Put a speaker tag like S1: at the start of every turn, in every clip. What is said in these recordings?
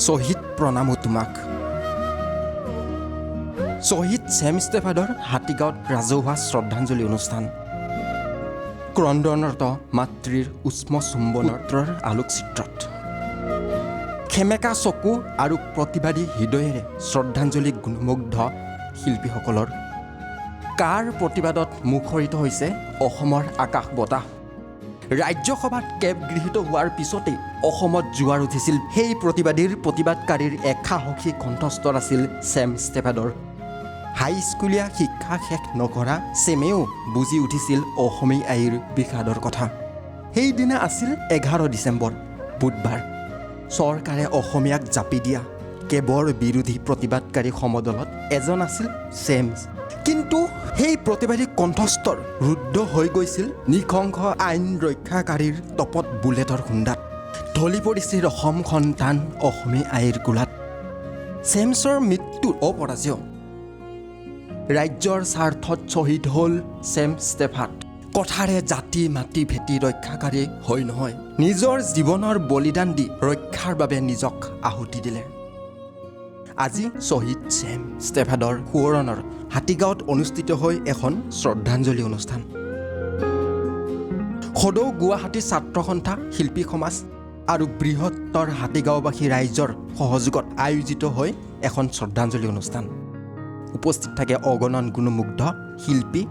S1: শ্বহীদ প্ৰণামো তোমাক। শ্বহীদ ছেম ষ্টেফাৰ্ডৰ হাতীগাঁৱত ৰাজহুৱা শ্ৰদ্ধাঞ্জলি অনুষ্ঠান। ক্ৰন্দনৰত মাতৃৰ উষ্ম চুম্বনৰ আলোকচিত্ৰত খেমেকা চকু আৰু প্ৰতিবাদী হৃদয়েৰে শ্ৰদ্ধাঞ্জলি গুণমুগ্ধ শিল্পীসকলৰ। কাৰ প্ৰতিবাদত মুখৰিত হৈছে অসমৰ আকাশ বতাহ। ৰাজ্যসভাত কেব গৃহীত হোৱাৰ পিছতেই অসমত জোৱাৰ উঠিছিল সেই প্ৰতিবাদকাৰীৰ এক সাহসী কণ্ঠস্বৰ আছিল ছেম ষ্টেফাৰ্ডৰ। হাইস্কুলীয়া শিক্ষা শেষ নকৰা ছেমেও বুজি উঠিছিল অসমীয়া আইৰ বিষাদৰ কথা। সেইদিনা আছিল 11 ডিচেম্বৰ, বুধবাৰ। চৰকাৰে অসমীয়াক জাপি দিয়া কেবৰ বিৰোধী প্ৰতিবাদকাৰী সমদলত এজন আছিল ছেম। কিন্তু সেই প্ৰতিবাদী কণ্ঠস্বৰ ৰুদ্ধ হৈ গৈছিল নৃশংস আইন ৰক্ষাকাৰীৰ তপত বুলেটৰ খুন্দাত। ঢলি পৰিছিল অসম সন্তান অসমীয়া আইৰ কোলাত। ছেমছৰ মৃত্যু অপৰাজেয়। ৰাজ্যৰ স্বাৰ্থত শ্বহীদ হ'ল ছেম ষ্টেফাৰ্ড। কথাৰে জাতি মাটি ভেটি ৰক্ষাকাৰী হৈ নহয়, নিজৰ জীৱনৰ বলিদান দি ৰক্ষাৰ বাবে নিজক আহুতি দিলে। আজি শ্বহীদ ছেম ষ্টেফাৰ্ডৰ সোঁৱৰণত হাতীগাঁৱত অনুষ্ঠিত হৈ এখন শ্ৰদ্ধাঞ্জলি অনুষ্ঠান। সদৌ গুৱাহাটী ছাত্ৰ সন্থা, শিল্পী সমাজ আৰু বৃহত্তৰ হাতীগাঁওবাসী ৰাইজৰ সহযোগত আয়োজিত হৈ এখন শ্ৰদ্ধাঞ্জলি অনুষ্ঠান। উপস্থিত থাকে অগণন গুণমুগ্ধ শিল্পী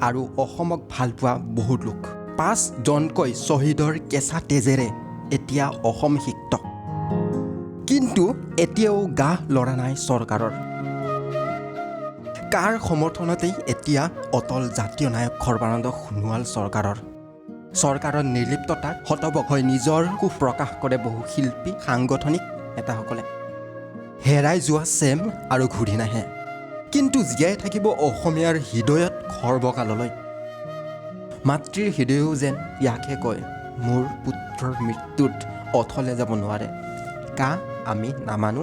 S1: আৰু অসমক ভালপোৱা বহুত লোক। 5জনকৈ শ্বহীদৰ কেঁচা তেজেৰে এতিয়া অসম সিক্ত। কিন্তু এতিয়াও গা লৰা নাই চৰকাৰৰ। কাৰ সমৰ্থনতেই এতিয়া অটল জাতীয় নায়ক সৰ্বানন্দ সোণোৱাল চৰকাৰৰ নিৰ্লিপ্ততাক হতভম্ব হৈ নিজৰ সুখ প্ৰকাশ কৰে বহু শিল্পী, সাংগঠনিক নেতাসকলে। হেৰাই যোৱা ছেম আৰু ঘূৰি নাহে, কিন্তু জীয়াই থাকিব অসমীয়াৰ হৃদয়ত সৰ্বকাললৈ। মাতৃৰ হৃদয়েও যেন ইয়াকে কয়, মোৰ পুত্ৰৰ মৃত্যুত অথলে যাব নোৱাৰে। কা আমি নামানো